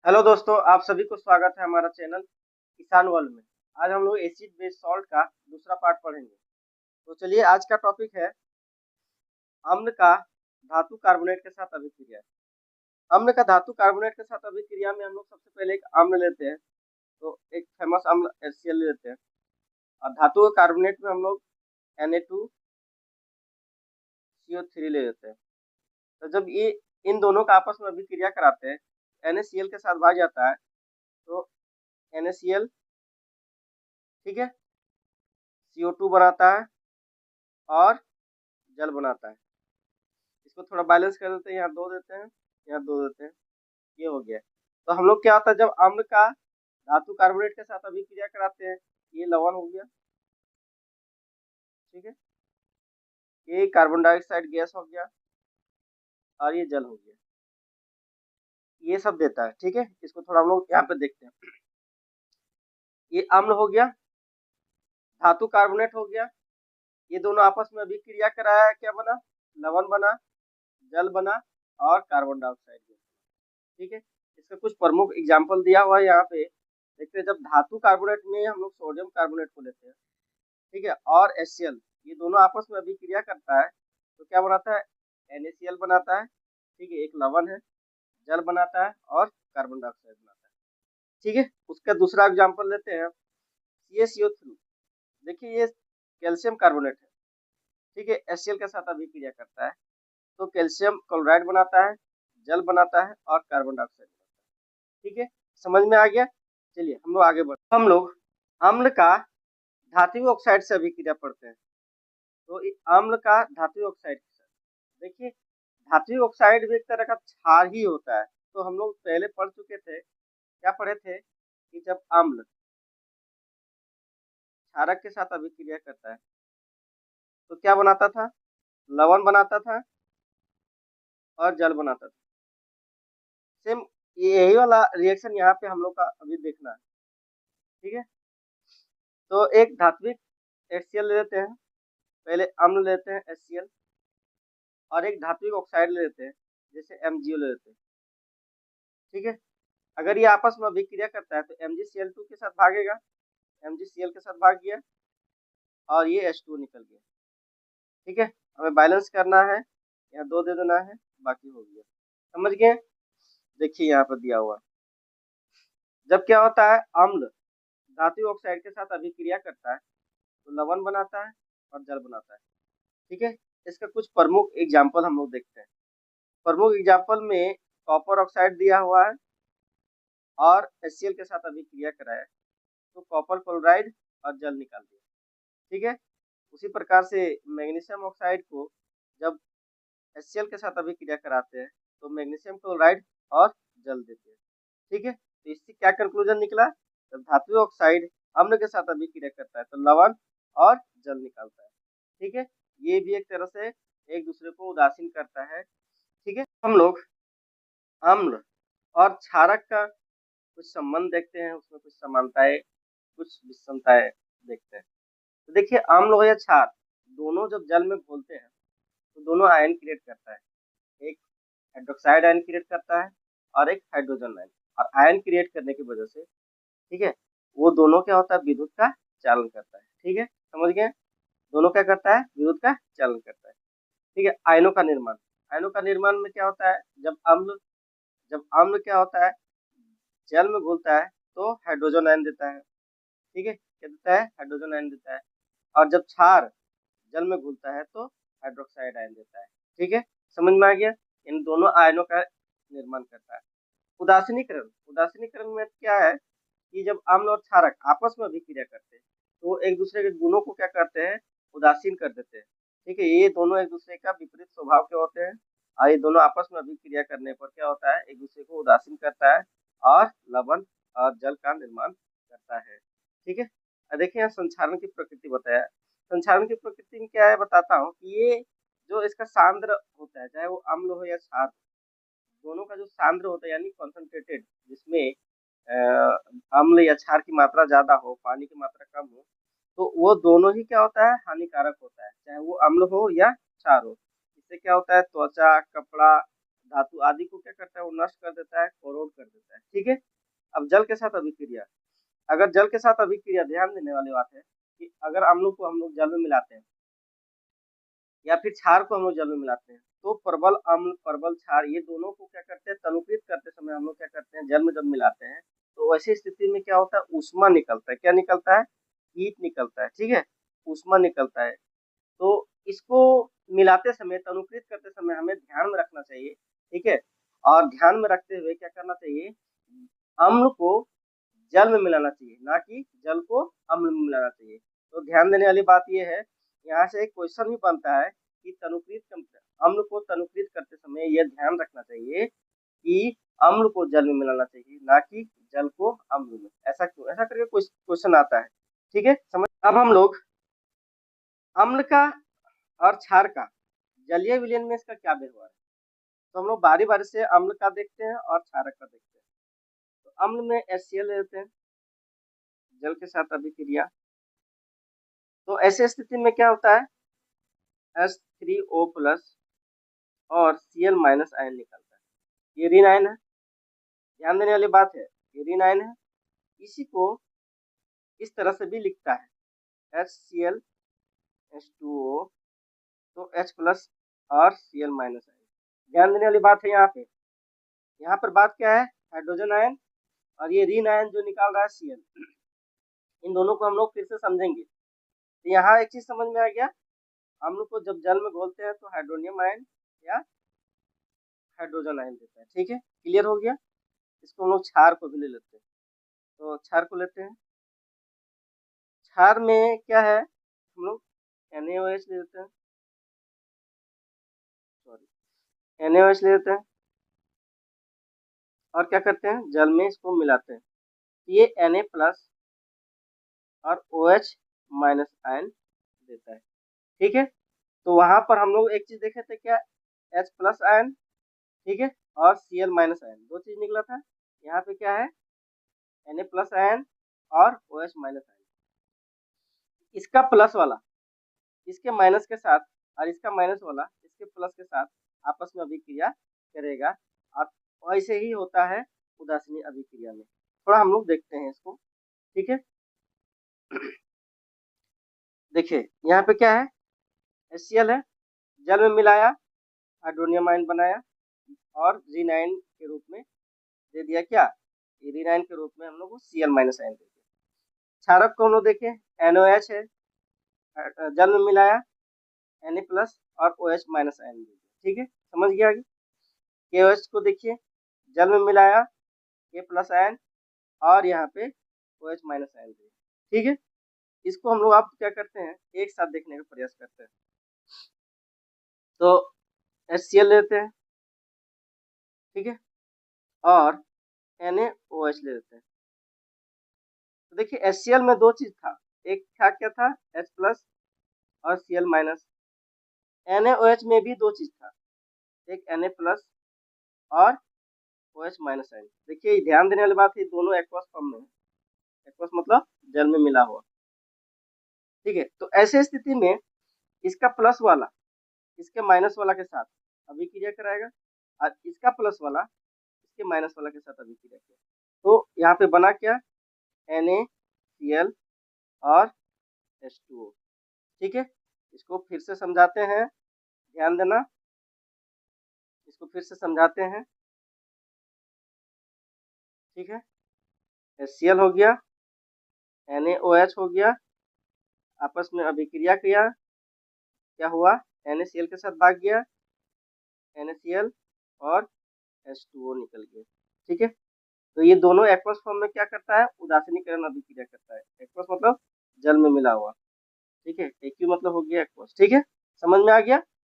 Hello दोस्तों, आप सभी को स्वागत है हमारा चैनल किसान वर्ल्ड में। आज हम लोग एसिड बेस सॉल्ट का दूसरा पार्ट पढ़ेंगे। तो चलिए, आज का टॉपिक है अम्ल का धातु कार्बोनेट के साथ अभिक्रिया। अम्ल का धातु कार्बोनेट के साथ अभिक्रिया में हम लोग सबसे पहले एक अम्ल लेते हैं। तो एक फेमस अम्ल HCl लेते हैं, और धातु कार्बोनेट में हम लोग Na2CO3 ले लेते हैं। तो जब ये इन दोनों का आपस में अभिक्रिया कराते हैं, NaCl के साथ भाग जाता है। तो NaCl, ठीक है, CO2 बनाता है और जल बनाता है। इसको थोड़ा बैलेंस कर देते हैं, यहाँ दो देते हैं, यहाँ दो देते हैं, ये हो गया। तो हम लोग क्या होता है, जब अम्ल का धातु कार्बोनेट के साथ अभिक्रिया कराते हैं, ये लवण हो गया, ठीक है, ये कार्बन डाइऑक्साइड गैस हो गया, और ये जल हो गया। ये सब देता है, ठीक है। इसको थोड़ा हम लोग यहाँ पे देखते हैं। ये अम्ल हो गया, धातु कार्बोनेट हो गया, ये दोनों आपस में अभिक्रिया कराया, क्या बना, लवण बना, जल बना, और कार्बन डाइऑक्साइड गैस, ठीक है। इसका कुछ प्रमुख एग्जाम्पल दिया हुआ है यहाँ पे। देखते हैं, जब धातु कार्बोनेट में हम लोग सोडियम कार्बोनेट को लेते हैं, ठीक है, और HCl, ये दोनों आपस में अभिक्रिया करता है, तो क्या बनाता है, NaCl बनाता है, ठीक है, एक लवण है, जल बनाता है, और कार्बन डाइऑक्साइड बनाता है, ठीक है। उसका दूसरा एग्जाम्पल लेते हैं, CaCO3। देखिए, ये कैल्शियम कार्बोनेट है, ठीक है, HCl के साथ अभिक्रिया करता है, तो कैल्शियम क्लोराइड बनाता है, जल बनाता है, और कार्बन डाइऑक्साइड बनाता है, ठीक है। समझ में आ गया। चलिए हम लोग आगे बढ़ते हैं। हम लोग अम्ल का धात्विक ऑक्साइड से अभिक्रिया पढ़ते हैं। तो अम्ल का धात्विक ऑक्साइड के साथ, देखिए, धात्विक ऑक्साइड भी एक तरह का क्षार ही होता है। तो हम लोग पहले पढ़ चुके थे, क्या पढ़े थे, कि जब अम्ल क्षारक के साथ अभिक्रिया करता है, तो क्या बनाता था, लवण बनाता था और जल बनाता था। सेम यही वाला रिएक्शन यहाँ पे हम लोग का अभी देखना है, ठीक है। तो एक धात्विक HCl ले लेते हैं, पहले अम्ल लेते हैं HCl, और एक धात्विक ऑक्साइड ले लेते हैं, जैसे MgO ले लेते हैं, ठीक है। अगर ये आपस में अभिक्रिया करता है, तो MgCl2 के साथ भागेगा, MgCl के साथ भाग गया, और ये H2 निकल गया, ठीक है। हमें बैलेंस करना है, यहाँ दो दे देना है, बाकी हो गया। समझ गए। देखिए यहाँ पर दिया हुआ, जब क्या होता है, अम्ल धात्विक ऑक्साइड के साथ अभिक्रिया करता है, तो लवण बनाता है और जल बनाता है, ठीक है। इसका कुछ प्रमुख एग्जाम्पल हम लोग देखते हैं। प्रमुख एग्जाम्पल में कॉपर ऑक्साइड दिया हुआ है, और HCl के साथ अभिक्रिया कराया, तो कॉपर क्लोराइड और जल निकाल दिया, ठीक है। उसी प्रकार से मैग्नीशियम ऑक्साइड को जब HCl के साथ अभिक्रिया कराते हैं, तो मैग्नीशियम क्लोराइड और जल देते हैं, ठीक है। तो इससे क्या कंक्लूजन निकला, जब धात्विक ऑक्साइड अम्ल के साथ अभिक्रिया करता है, तो लवण और जल निकालता है, ठीक है। ये भी एक तरह से एक दूसरे को उदासीन करता है, ठीक है। हम लोग अम्ल और क्षारक का कुछ संबंध देखते हैं, उसमें कुछ समानताएं, कुछ विषमताएं देखते हैं। तो देखिए, अम्ल हो या क्षार, दोनों जब जल में घुलते हैं, तो दोनों आयन क्रिएट करता है। एक हाइड्रोक्साइड आयन क्रिएट करता है, और एक हाइड्रोजन आयन। और आयन क्रिएट करने की वजह से, ठीक है, वो दोनों क्या होता है, विद्युत का चालन करता है, ठीक है। समझ गए। दोनों क्या करता है, विद्युत का चालन करता है, ठीक है। आयनों का निर्माण, आयनों का निर्माण में क्या होता है, जब अम्ल क्या होता है, जल में घुलता है, तो हाइड्रोजन आयन देता है, ठीक है, क्या देता है, हाइड्रोजन आयन देता है। और जब क्षार जल में घुलता है, तो हाइड्रोक्साइड आयन देता है, ठीक है। समझ में आ गया। इन दोनों आयनों का निर्माण करता है। उदासीनीकरण, उदासीनीकरण में क्या है, कि जब अम्ल और क्षारक आपस में अभिक्रिया करते हैं, तो एक दूसरे के गुणों को क्या करते हैं, उदासीन कर देते हैं, ठीक है। ये दोनों एक दूसरे का विपरीत स्वभाव के होते हैं, और ये दोनों आपस में अभिक्रिया करने पर क्या होता है, एक दूसरे को उदासीन करता है, और लवण और जल का निर्माण करता है, ठीक है। देखिए, यहाँ संक्षारण की प्रकृति बताया। संक्षारण की प्रकृति में क्या है, बताता हूँ कि ये जो इसका सांद्र होता है, चाहे वो अम्ल हो या क्षार, दोनों का जो सांद्र होता है, यानी कॉन्सेंट्रेटेड, जिसमें अम्ल या क्षार की मात्रा ज्यादा हो, पानी की मात्रा कम हो, तो वो दोनों ही क्या होता है, हानिकारक होता है, चाहे वो अम्ल हो या क्षार हो। इससे क्या होता है, त्वचा, कपड़ा, धातु आदि को क्या करता है, वो नष्ट कर देता है, कोरोड कर देता है। ठीक है। अब जल के साथ अभिक्रिया, अगर जल के साथ अभिक्रिया, ध्यान देने वाली बात है कि अगर अम्ल को हम लोग जल में मिलाते हैं या फिर क्षार को हम लोग जल में मिलाते हैं, तो प्रबल अम्ल, प्रबल क्षार, ये दोनों को क्या करते हैं, तनुकृत करते समय हम लोग क्या करते हैं, जल में जब मिलाते हैं तो वैसी स्थिति में क्या होता है, ऊष्मा निकलता है। क्या निकलता है, हीट निकलता है। ठीक है, ऊष्मा निकलता है। तो इसको मिलाते समय, तनुकृत करते समय हमें ध्यान में रखना चाहिए। ठीक है, और ध्यान में रखते हुए क्या करना चाहिए, अम्ल को जल में मिलाना चाहिए, ना कि जल को अम्ल में मिलाना चाहिए। तो ध्यान देने वाली बात यह है, यहाँ से एक क्वेश्चन भी बनता है कि अम्ल को तनुकृत करते समय यह ध्यान रखना चाहिए कि अम्ल को जल में मिलाना चाहिए, ना कि जल को अम्ल में। ऐसा क्यों, ऐसा करके क्वेश्चन आता है। ठीक है, समझ। अब हम लोग अम्ल का और क्षार का जलीय विलयन में इसका क्या व्यवहार है, तो हम लोग बारी बारी से अम्ल का देखते हैं और क्षारक का देखते हैं। तो अम्ल में HCl लेते हैं, जल के साथ अभिक्रिया, तो ऐसे स्थिति में क्या होता है, H3O प्लस और Cl माइनस आयन निकलता है। ये ऋण आयन है, ध्यान देने वाली बात है, ये ऋण आयन है। इसी को इस तरह से भी लिखता है, HCl H2O, तो H प्लस और Cl माइनस आयन। ध्यान देने वाली बात है यहाँ पर बात क्या है, हाइड्रोजन आयन और ये ऋण आयन जो निकाल रहा है Cl, इन दोनों को हम लोग फिर से समझेंगे। तो यहाँ एक चीज समझ में आ गया, हम लोग को जब जल में घोलते हैं तो हाइड्रोनियम आयन या हाइड्रोजन आयन देता है। ठीक है, क्लियर हो गया। इसको हम लोग क्षार को भी ले लेते हैं, तो क्षार को लेते हैं। क्षार में क्या है, हम लोग NaOH ले लेते हैं, NaOH ले लेते हैं और क्या करते हैं, जल में इसको मिलाते हैं। ये Na प्लस और OH माइनस आयन देता है। ठीक है, तो वहां पर हम लोग एक चीज देखे थे, क्या, H प्लस आयन, ठीक है, और Cl माइनस आयन, दो चीज निकला था। यहाँ पे क्या है, Na प्लस आयन और OH माइनस आयन। इसका प्लस वाला इसके माइनस के साथ और इसका माइनस वाला इसके प्लस के साथ आपस में अभिक्रिया करेगा, और ऐसे ही होता है उदासीनी अभिक्रिया में। थोड़ा हम लोग देखते हैं इसको। ठीक है, देखिए यहाँ पे क्या है, HCl है, जल में मिलाया, हाइड्रोनियम आयन बनाया और ऋण आयन के रूप में दे दिया, क्या, ये ऋण आयन के रूप में हम लोग को Cl माइनस आयन दे दिया। क्षारक को हम लोग देखें, NaOH है, जल में मिलाया, Na प्लस और OH माइनस आयन दे दिया। ठीक है, समझ गया आगे। KOH को देखिए, जल में मिलाया, K प्लस आयन और यहाँ पे OH माइनस आयन दे दिया। ठीक है, इसको हम लोग आप क्या करते हैं, एक साथ देखने का प्रयास करते हैं। तो HCl लेते हैं, ठीक है, और NaOH ले लेते हैं। तो देखिए HCl में दो चीज था, एक था क्या था, H प्लस और Cl माइनस। NaOH में भी दो चीज था, एक Na प्लस और OH माइनस आयन। देखिए ध्यान देने वाली बात है, दोनों एक्वस फॉर्म में है, एक्वस मतलब जल में मिला हुआ। ठीक है, तो ऐसे स्थिति में इसका प्लस वाला इसके माइनस वाला के साथ अभिक्रिया कराएगा और इसका प्लस वाला इसके माइनस वाला के साथ अभिक्रिया किया, तो यहाँ पे बना क्या, NaCl और H2O। ठीक है, इसको फिर से समझाते हैं, ध्यान देना, इसको फिर से समझाते हैं। ठीक है, HCl हो गया, NaOH हो गया, आपस में अभिक्रिया किया, क्या हुआ, NaCl के साथ भाग गया, NaCl और H2O निकल गया। ठीक है, तो ये दोनों एक्वस फॉर्म में क्या करता है, उदासीनीकरण अभिक्रिया करता है। एक्वस मतलब जल में मिला हुआ। ठीक है, एक्यू मतलब हो गया एक्वस। ठीक है, समझ में आ गया।